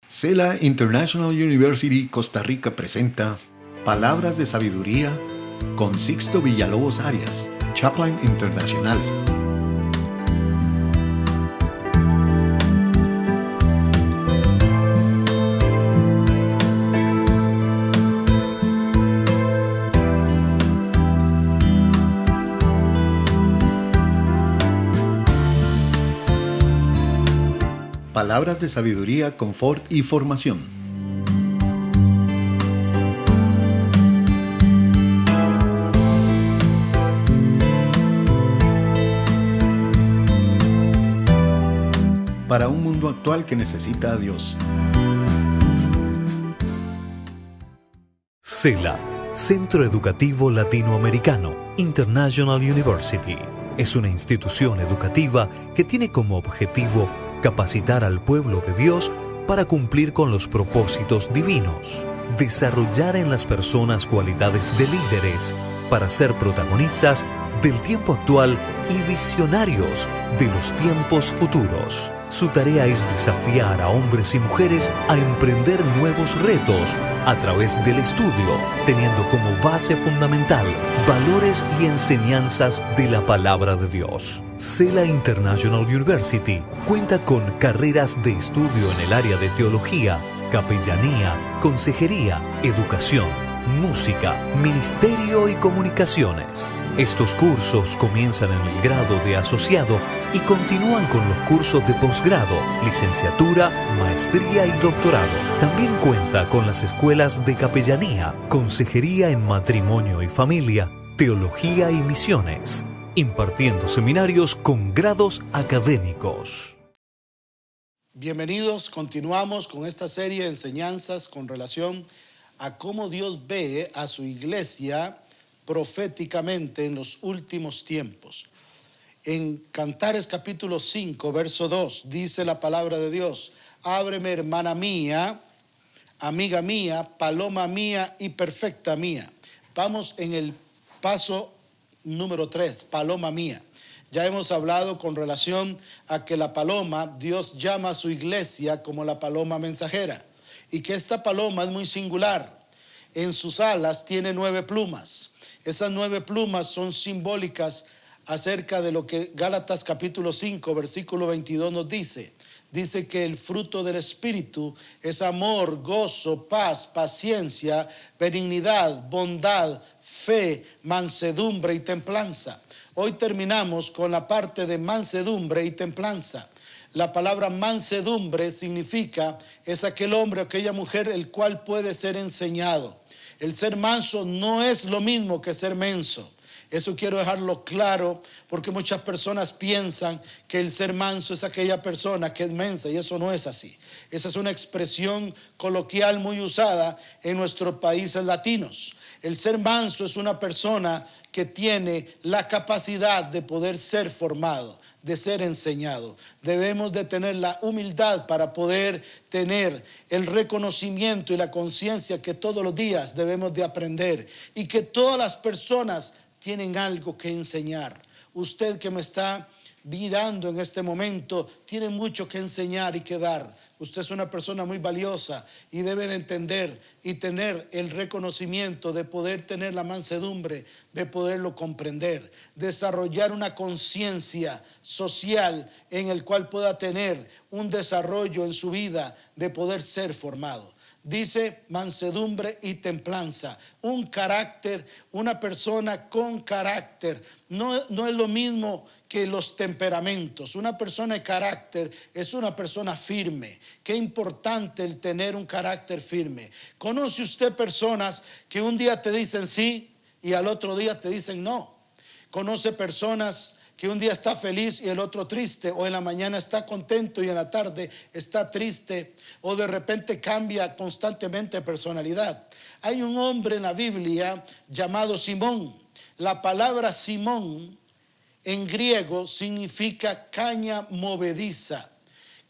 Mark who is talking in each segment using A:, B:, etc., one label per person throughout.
A: Sela International University Costa Rica presenta Palabras de Sabiduría con Sixto Villalobos Arias, Chaplain Internacional. Palabras de sabiduría, confort y formación. Para un mundo actual que necesita a Dios.
B: CELA, Centro Educativo Latinoamericano International University, es una institución educativa que tiene como objetivo capacitar al pueblo de Dios para cumplir con los propósitos divinos, desarrollar en las personas cualidades de líderes para ser protagonistas del tiempo actual y visionarios de los tiempos futuros. Su tarea es desafiar a hombres y mujeres a emprender nuevos retos a través del estudio, teniendo como base fundamental valores y enseñanzas de la palabra de Dios. CELA International University cuenta con carreras de estudio en el área de teología, capellanía, consejería, educación, música, ministerio y comunicaciones. Estos cursos comienzan en el grado de asociado y continúan con los cursos de posgrado, licenciatura, maestría y doctorado. También cuenta con las escuelas de capellanía, consejería en matrimonio y familia, teología y misiones, impartiendo seminarios con grados académicos.
C: Bienvenidos, continuamos con esta serie de enseñanzas con relación a cómo Dios ve a su iglesia proféticamente en los últimos tiempos. En Cantares capítulo 5, verso 2, dice la palabra de Dios: ábreme, hermana mía, amiga mía, paloma mía y perfecta mía. Vamos en el paso número 3, paloma mía. Ya hemos hablado con relación a que la paloma, Dios llama a su iglesia como la paloma mensajera, y que esta paloma es muy singular. En sus alas tiene 9 plumas. Esas 9 plumas son simbólicas acerca de lo que Gálatas capítulo 5, versículo 22 nos dice. Dice que el fruto del Espíritu es amor, gozo, paz, paciencia, benignidad, bondad, fe, mansedumbre y templanza. Hoy terminamos con la parte de mansedumbre y templanza. La palabra mansedumbre significa es aquel hombre o aquella mujer el cual puede ser enseñado. El ser manso no es lo mismo que ser menso. Eso quiero dejarlo claro, porque muchas personas piensan que el ser manso es aquella persona que es mensa, y eso no es así. Esa es una expresión coloquial muy usada en nuestros países latinos. El ser manso es una persona que tiene la capacidad de poder ser formado, de ser enseñado. Debemos de tener la humildad para poder tener el reconocimiento y la conciencia que todos los días debemos de aprender, y que todas las personas tienen algo que enseñar. Usted que me está mirando en este momento tiene mucho que enseñar y que dar. Usted es una persona muy valiosa y debe de entender y tener el reconocimiento de poder tener la mansedumbre, de poderlo comprender, desarrollar una conciencia social en el cual pueda tener un desarrollo en su vida de poder ser formado. Dice mansedumbre y templanza, un carácter, una persona con carácter. No es lo mismo que los temperamentos. Una persona de carácter es una persona firme. Qué importante el tener un carácter firme. ¿Conoce usted personas que un día te dicen sí y al otro día te dicen no? ¿Conoce personas que un día está feliz y el otro triste, o en la mañana está contento y en la tarde está triste, o de repente cambia constantemente de personalidad? Hay un hombre en la Biblia llamado Simón. La palabra Simón en griego significa caña movediza.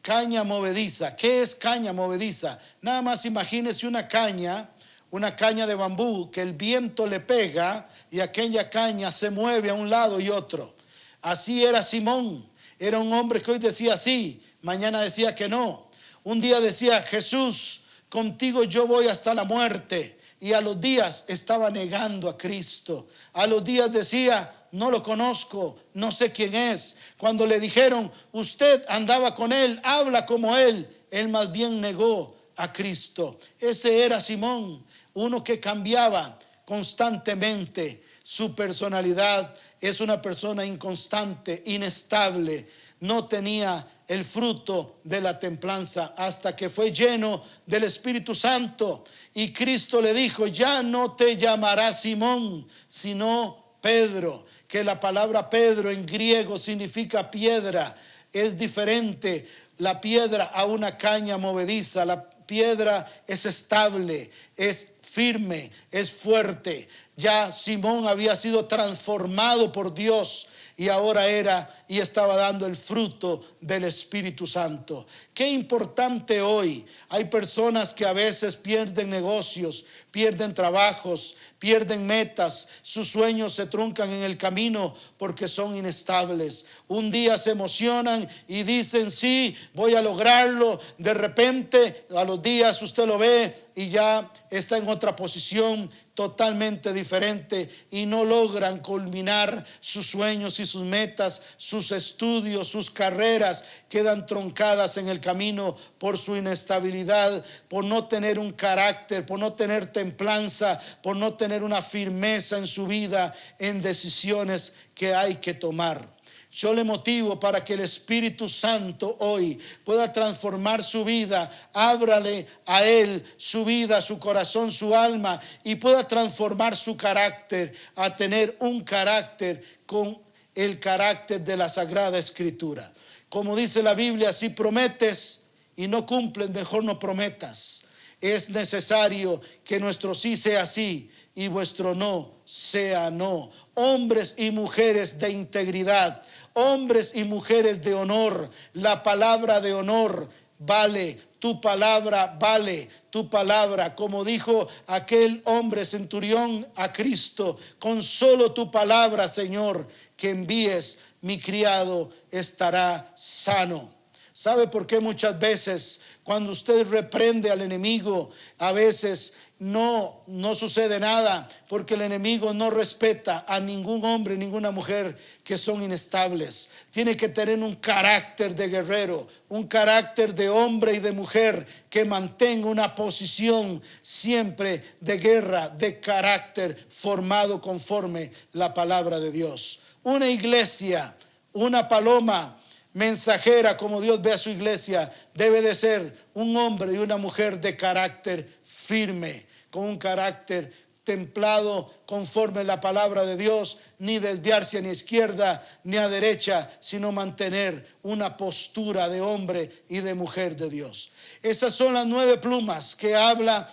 C: Caña movediza. ¿Qué es caña movediza? Nada más imagínese una caña de bambú que el viento le pega y aquella caña se mueve a un lado y otro. Así era Simón. Era un hombre que hoy decía sí, mañana decía que no. Un día decía: Jesús, contigo yo voy hasta la muerte. Y a los días estaba negando a Cristo. A los días decía: no lo conozco, no sé quién es. Cuando le dijeron: usted andaba con él, habla como él más bien negó a Cristo. Ese era Simón, uno que cambiaba constantemente su personalidad. Es una persona inconstante, inestable. No tenía el fruto de la templanza hasta que fue lleno del Espíritu Santo. Y Cristo le dijo: ya no te llamarás Simón, sino Pedro. Que la palabra Pedro en griego significa piedra. Es diferente la piedra a una caña movediza. La piedra es estable, es firme, es fuerte. Ya Simón había sido transformado por Dios y ahora era y estaba dando el fruto del Espíritu Santo. Qué importante hoy. Hay personas que a veces pierden negocios, pierden trabajos, pierden metas. Sus sueños se truncan en el camino porque son inestables. Un día se emocionan y dicen: sí, voy a lograrlo. De repente, a los días usted lo ve y ya está en otra posición totalmente diferente y no logran culminar sus sueños y sus metas, sus estudios, sus carreras quedan truncadas en el camino por su inestabilidad, por no tener un carácter, por no tener templanza, por no tener una firmeza en su vida, en decisiones que hay que tomar. Yo le motivo para que el Espíritu Santo hoy pueda transformar su vida. Ábrale a Él su vida, su corazón, su alma, y pueda transformar su carácter a tener un carácter con el carácter de la Sagrada Escritura. Como dice la Biblia: si prometes y no cumples, mejor no prometas. Es necesario que nuestro sí sea sí y vuestro no sea no. Hombres y mujeres de integridad, hombres y mujeres de honor. La palabra de honor vale, tu palabra vale, tu palabra. Como dijo aquel hombre centurión a Cristo: con solo tu palabra, Señor, que envíes, mi criado estará sano. ¿Sabe por qué muchas veces cuando usted reprende al enemigo, a veces no sucede nada? Porque el enemigo no respeta a ningún hombre, ninguna mujer que son inestables. Tiene que tener un carácter de guerrero, un carácter de hombre y de mujer que mantenga una posición siempre de guerra, de carácter formado conforme la palabra de Dios. Una iglesia, una paloma mensajera, como Dios ve a su iglesia, debe de ser un hombre y una mujer de carácter firme, con un carácter templado conforme la palabra de Dios, ni desviarse ni a izquierda ni a derecha, sino mantener una postura de hombre y de mujer de Dios. Esas son las 9 plumas que habla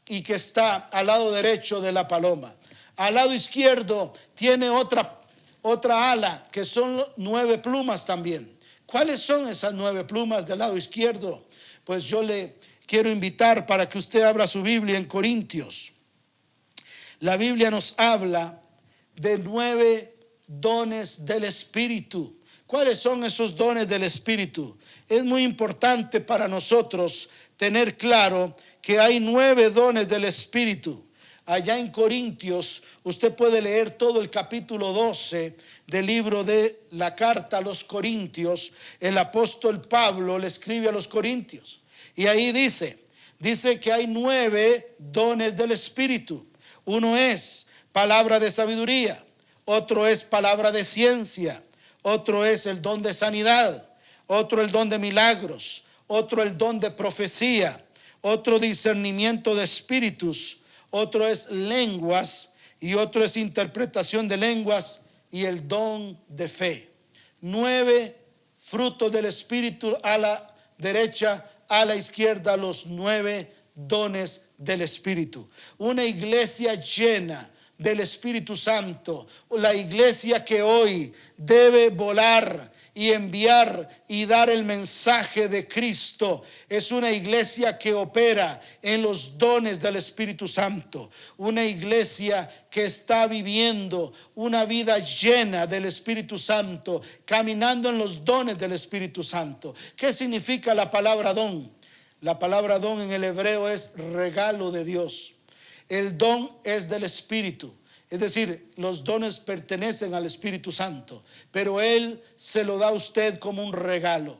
C: y que está al lado derecho de la paloma. Al lado izquierdo tiene otra ala, que son 9 plumas también. ¿Cuáles son esas 9 plumas del lado izquierdo? Pues yo le quiero invitar para que usted abra su Biblia en Corintios. La Biblia nos habla de 9 dones del Espíritu. ¿Cuáles son esos dones del Espíritu? Es muy importante para nosotros tener claro que hay 9 dones del Espíritu. Allá en Corintios, usted puede leer todo el capítulo 12 del libro de la carta a los Corintios. El apóstol Pablo le escribe a los Corintios. Y ahí dice que hay 9 dones del Espíritu. Uno es palabra de sabiduría, otro es palabra de ciencia, otro es el don de sanidad, otro el don de milagros, otro el don de profecía, otro discernimiento de espíritus, otro es lenguas y otro es interpretación de lenguas y el don de fe. 9 frutos del Espíritu a la derecha, a la izquierda los 9 dones del Espíritu. Una iglesia llena del Espíritu Santo, la iglesia que hoy debe volar y enviar y dar el mensaje de Cristo, es una iglesia que opera en los dones del Espíritu Santo, una iglesia que está viviendo una vida llena del Espíritu Santo, caminando en los dones del Espíritu Santo. ¿Qué significa la palabra don? La palabra don en el hebreo es regalo de Dios. El don es del Espíritu. Es decir, los dones pertenecen al Espíritu Santo, pero Él se lo da a usted como un regalo.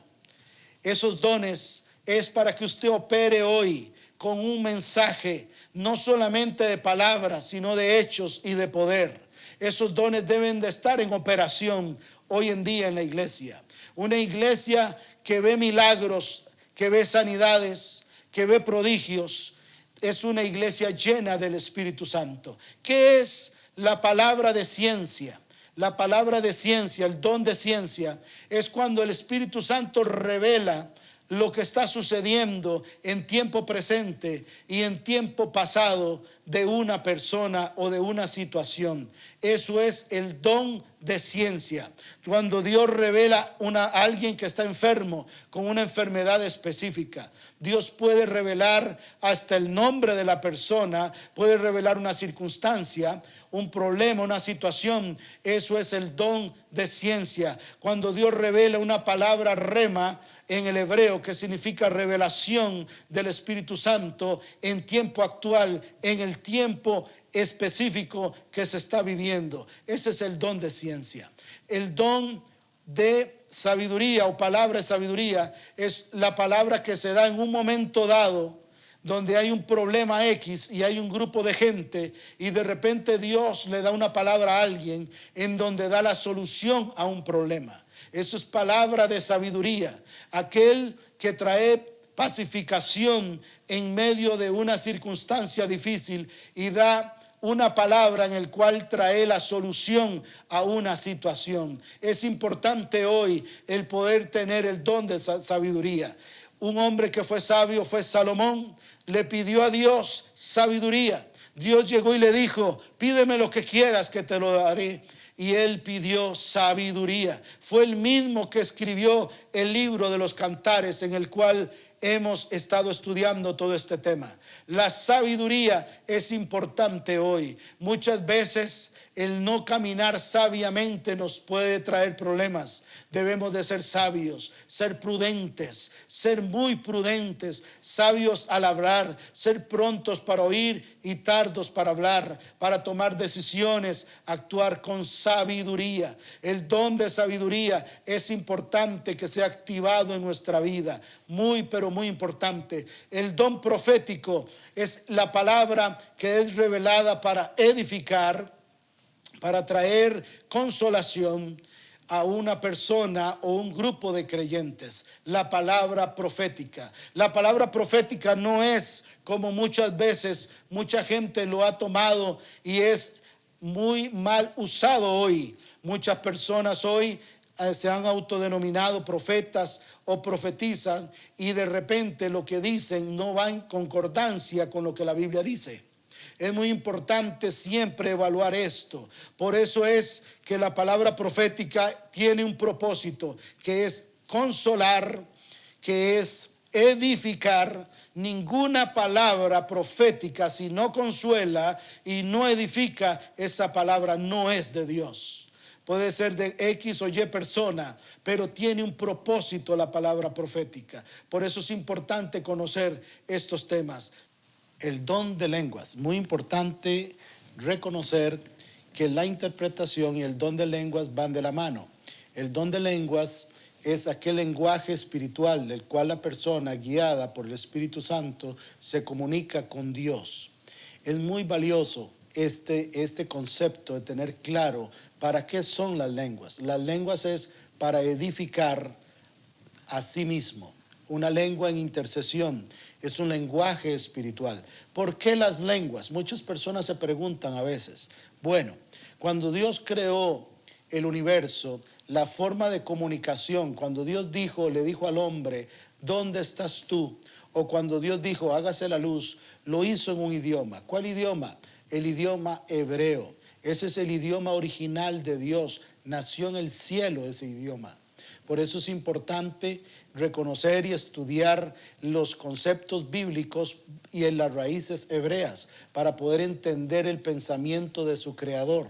C: Esos dones es para que usted opere hoy con un mensaje, no solamente de palabras, sino de hechos y de poder. Esos dones deben de estar en operación hoy en día en la iglesia. Una iglesia que ve milagros, que ve sanidades, que ve prodigios, es una iglesia llena del Espíritu Santo. ¿Qué es la palabra de ciencia? La palabra de ciencia, el don de ciencia, es cuando el Espíritu Santo revela lo que está sucediendo en tiempo presente y en tiempo pasado de una persona o de una situación. Eso es el don de ciencia. Cuando Dios revela a alguien que está enfermo con una enfermedad específica, Dios puede revelar hasta el nombre de la persona, puede revelar una circunstancia, un problema, una situación. Eso es el don de ciencia. Cuando Dios revela una palabra rema en el hebreo, que significa revelación del Espíritu Santo en tiempo actual, en el tiempo específico que se está viviendo. Ese es el don de ciencia. El don de sabiduría o palabra de sabiduría es la palabra que se da en un momento dado, donde hay un problema X y hay un grupo de gente y de repente Dios le da una palabra a alguien en donde da la solución a un problema. Eso es palabra de sabiduría. Aquel que trae pacificación en medio de una circunstancia difícil y da una palabra en el cual trae la solución a una situación. Es importante hoy el poder tener el don de sabiduría. Un hombre que fue sabio fue Salomón. Le pidió a Dios sabiduría. Dios llegó y le dijo: pídeme lo que quieras que te lo daré. Y él pidió sabiduría. Fue el mismo que escribió el libro de los Cantares, en el cual hemos estado estudiando todo este tema. La sabiduría es importante hoy. Muchas veces el no caminar sabiamente nos puede traer problemas. Debemos de ser sabios, ser prudentes, ser muy prudentes, sabios al hablar, ser prontos para oír y tardos para hablar, para tomar decisiones, actuar con sabiduría. El don de sabiduría es importante que sea activado en nuestra vida, muy pero muy importante. El don profético es la palabra que es revelada para edificar, para traer consolación a una persona o un grupo de creyentes. La palabra profética. La palabra profética no es como muchas veces mucha gente lo ha tomado y es muy mal usado hoy. Muchas personas hoy se han autodenominado profetas o profetizan y de repente lo que dicen no va en concordancia con lo que la Biblia dice. Es muy importante siempre evaluar esto. Por eso es que la palabra profética tiene un propósito, que es consolar, que es edificar. Ninguna palabra profética, si no consuela y no edifica, esa palabra no es de Dios. Puede ser de X o Y persona, pero tiene un propósito la palabra profética. Por eso es importante conocer estos temas. El don de lenguas, muy importante reconocer que la interpretación y el don de lenguas van de la mano. El don de lenguas es aquel lenguaje espiritual del cual la persona, guiada por el Espíritu Santo, se comunica con Dios. Es muy valioso este concepto de tener claro para qué son las lenguas. Las lenguas es para edificar a sí mismo. Una lengua en intercesión es un lenguaje espiritual. ¿Por qué las lenguas? Muchas personas se preguntan a veces. Bueno, cuando Dios creó el universo, la forma de comunicación, cuando Dios le dijo al hombre, ¿dónde estás tú? O cuando Dios dijo, hágase la luz, lo hizo en un idioma. ¿Cuál idioma? El idioma hebreo. Ese es el idioma original de Dios. Nació en el cielo ese idioma. Por eso es importante reconocer y estudiar los conceptos bíblicos y en las raíces hebreas para poder entender el pensamiento de su creador.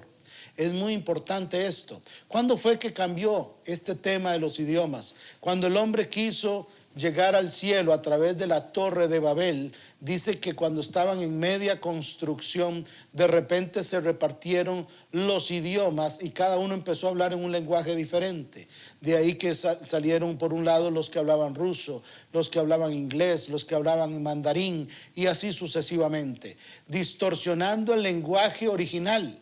C: Es muy importante esto. ¿Cuándo fue que cambió este tema de los idiomas? Cuando el hombre quiso llegar al cielo a través de la Torre de Babel, dice que cuando estaban en media construcción, de repente se repartieron los idiomas y cada uno empezó a hablar en un lenguaje diferente. De ahí que salieron por un lado los que hablaban ruso, los que hablaban inglés, los que hablaban mandarín y así sucesivamente, distorsionando el lenguaje original.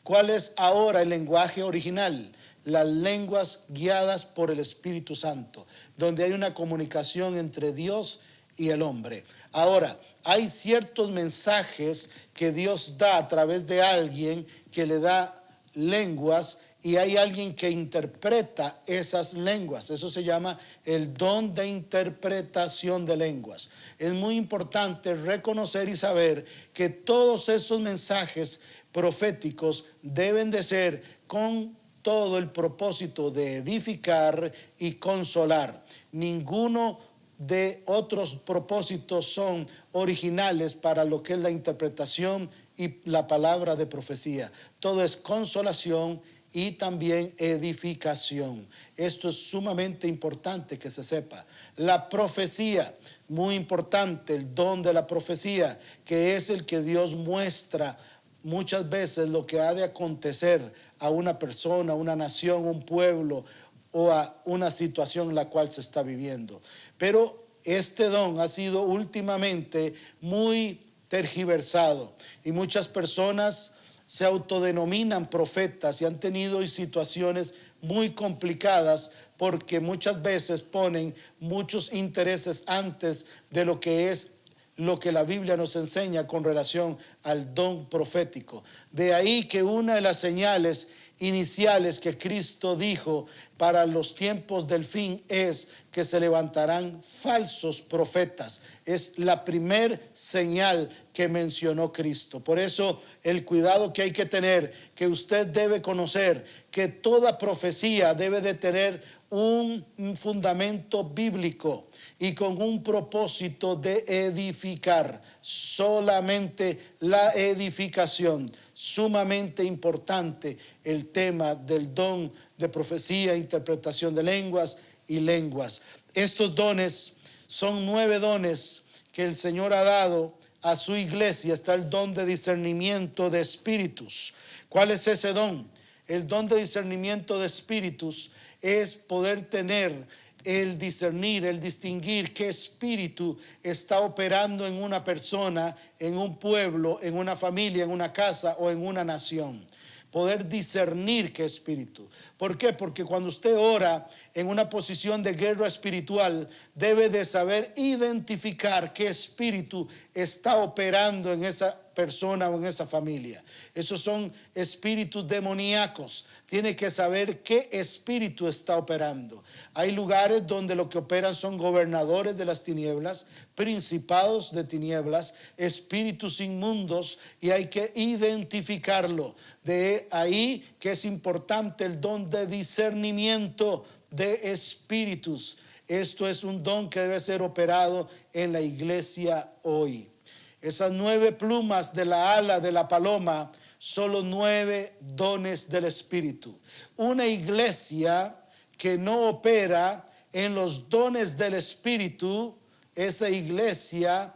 C: ¿Cuál es ahora el lenguaje original? Las lenguas guiadas por el Espíritu Santo, donde hay una comunicación entre Dios y el hombre. Ahora, hay ciertos mensajes que Dios da a través de alguien que le da lenguas y hay alguien que interpreta esas lenguas. Eso se llama el don de interpretación de lenguas. Es muy importante reconocer y saber que todos esos mensajes proféticos deben de ser con todo el propósito de edificar y consolar. Ninguno de otros propósitos son originales para lo que es la interpretación y la palabra de profecía. Todo es consolación y también edificación. Esto es sumamente importante que se sepa. La profecía, muy importante, el don de la profecía, que es el que Dios muestra muchas veces lo que ha de acontecer a una persona, a una nación, un pueblo o a una situación en la cual se está viviendo. Pero este don ha sido últimamente muy tergiversado y muchas personas se autodenominan profetas y han tenido situaciones muy complicadas porque muchas veces ponen muchos intereses antes de lo que es lo que la Biblia nos enseña con relación al don profético. De ahí que una de las señales iniciales que Cristo dijo para los tiempos del fin es que se levantarán falsos profetas. Es la primer señal que mencionó Cristo. Por eso el cuidado que hay que tener, que usted debe conocer, que toda profecía debe de tener un fundamento bíblico y con un propósito de edificar. Solamente la edificación, sumamente importante el tema del don de profecía, interpretación de lenguas y lenguas. Estos dones son 9 dones que el Señor ha dado a su iglesia. Está el don de discernimiento de espíritus. ¿Cuál es ese don? El don de discernimiento de espíritus es poder tener el discernir, el distinguir qué espíritu está operando en una persona, en un pueblo, en una familia, en una casa o en una nación. Poder discernir qué espíritu. ¿Por qué? Porque cuando usted ora en una posición de guerra espiritual, debe de saber identificar qué espíritu está operando en esa persona o en esa familia. Esos son espíritus demoníacos. Tiene que saber qué espíritu está operando. Hay lugares donde lo que operan son gobernadores de las tinieblas, principados de tinieblas, espíritus inmundos, y hay que identificarlo. De ahí que es importante el don de discernimiento de espíritus. Esto es un don que debe ser operado en la iglesia hoy. Esas 9 plumas de la ala de la paloma son los 9 dones del Espíritu. Una iglesia que no opera en los dones del Espíritu, esa iglesia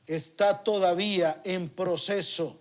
C: está todavía en proceso.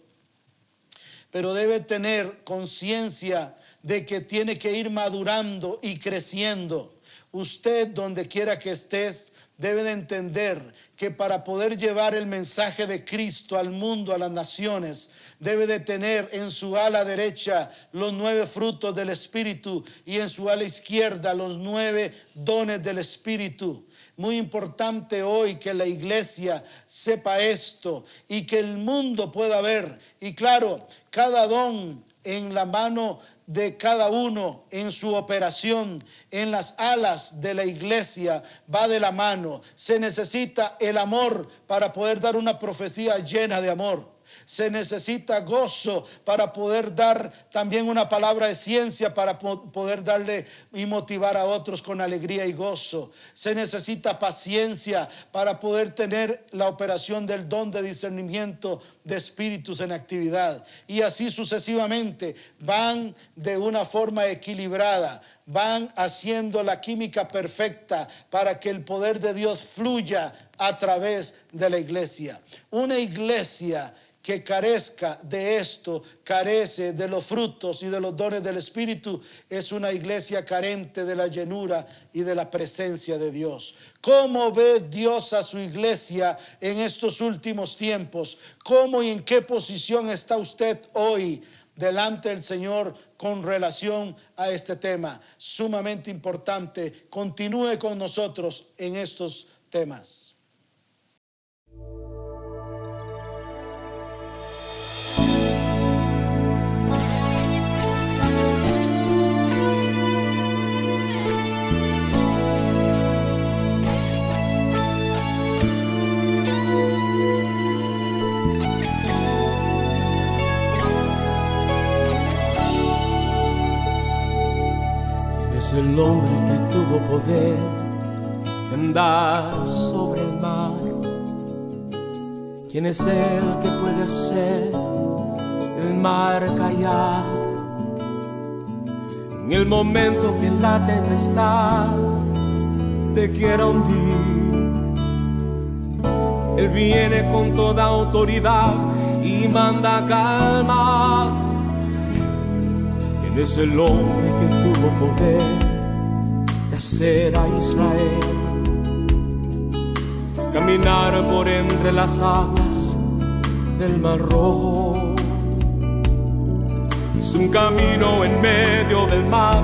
C: Pero debe tener conciencia de que tiene que ir madurando y creciendo. Usted, donde quiera que estés, debe de entender que para poder llevar el mensaje de Cristo al mundo, a las naciones, debe de tener en su ala derecha los 9 frutos del Espíritu y en su ala izquierda los 9 dones del Espíritu. Muy importante hoy que la iglesia sepa esto y que el mundo pueda ver. Y claro, cada don en la mano de cada uno, en su operación, en las alas de la iglesia, va de la mano. Se necesita el amor para poder dar una profecía llena de amor. Se necesita gozo para poder dar también una palabra de ciencia, para poder darle y motivar a otros con alegría y gozo. Se necesita paciencia para poder tener la operación del don de discernimiento de espíritus en actividad. Y así sucesivamente van de una forma equilibrada, van haciendo la química perfecta para que el poder de Dios fluya a través de la iglesia. Una iglesia que carezca de esto, carece de los frutos y de los dones del Espíritu, es una iglesia carente de la llenura y de la presencia de Dios. ¿Cómo ve Dios a su iglesia en estos últimos tiempos? ¿Cómo y en qué posición está usted hoy delante del Señor con relación a este tema? Sumamente importante. Continúe con nosotros en estos temas.
D: Es el hombre que tuvo poder de andar sobre el mar. ¿Quién es el que puede hacer el mar callar? En el momento que la tempestad te quiera hundir, Él viene con toda autoridad y manda calma. ¿Quién es el hombre que tuvo poder de hacer a Israel caminar por entre las aguas del Mar Rojo? Hizo un camino en medio del mar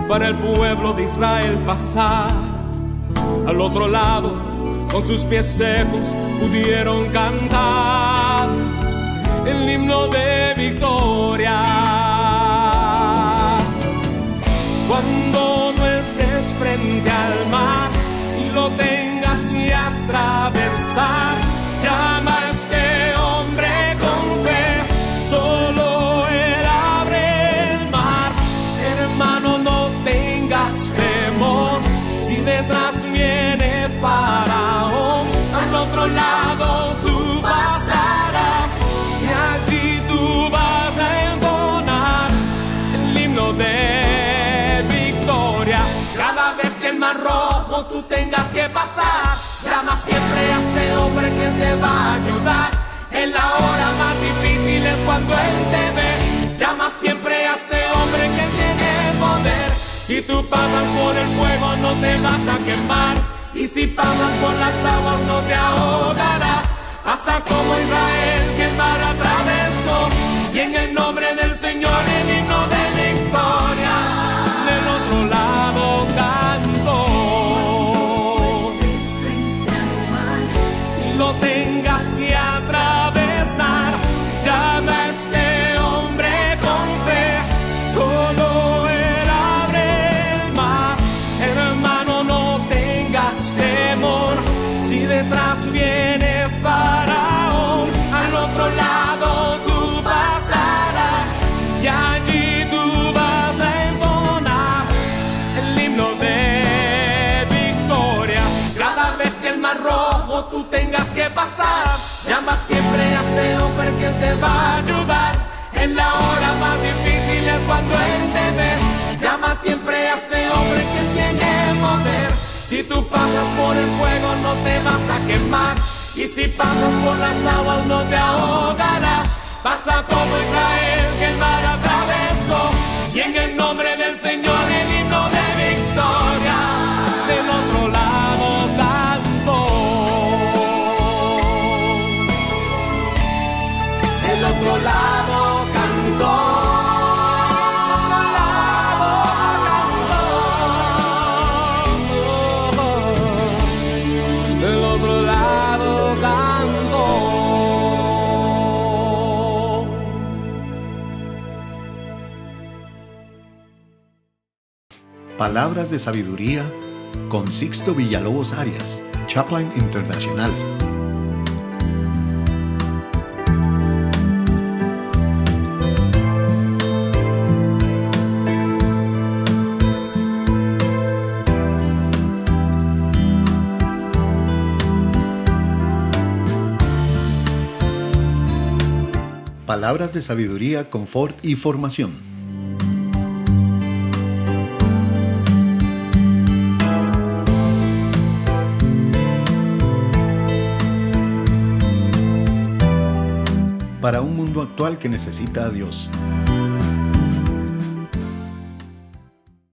D: para el pueblo de Israel pasar. Al otro lado, con sus pies secos, pudieron cantar el himno de victoria. Cuando no estés frente al mar y lo tengas que atravesar, llama a este hombre con fe, solo Él abre el mar. Hermano, no tengas temor, si detrás viene Faraón, al otro lado tú pasarás y allí tú vas a entonar el himno de cada vez que el Mar Rojo tú tengas que pasar. Llama siempre a ese hombre que te va a ayudar. En la hora más difícil es cuando Él te ve. Llama siempre a ese hombre que tiene poder. Si tú pasas por el fuego no te vas a quemar, y si pasas por las aguas no te ahogarás. Pasa como Israel que el mar atravesó, y en el nombre del Señor el himno de victoria del otro lado cantó. Y lo tengas que atravesar, llama a este hombre con fe, solo Él abre el mar. Hermano, no tengas temor, si detrás viene Faraón, al otro lado tú pasarás y allí tú vas a entonar el himno de victoria. Cada vez que el Mar Rojo tú tengas que pasar, llama siempre a ese hombre que te va a ayudar. En la hora más difícil es cuando Él te ve. Llama siempre a ese hombre que tiene poder. Si tú pasas por el fuego no te vas a quemar, y si pasas por las aguas no te ahogarás. Pasa como Israel que el mar atravesó, y en el nombre del Señor el himno de victoria del otro lado cantó. Del otro lado cantó.
A: Palabras de sabiduría con Sixto Villalobos Arias, Chaplain Internacional. Palabras de sabiduría, confort y formación. Para un mundo actual que necesita a Dios.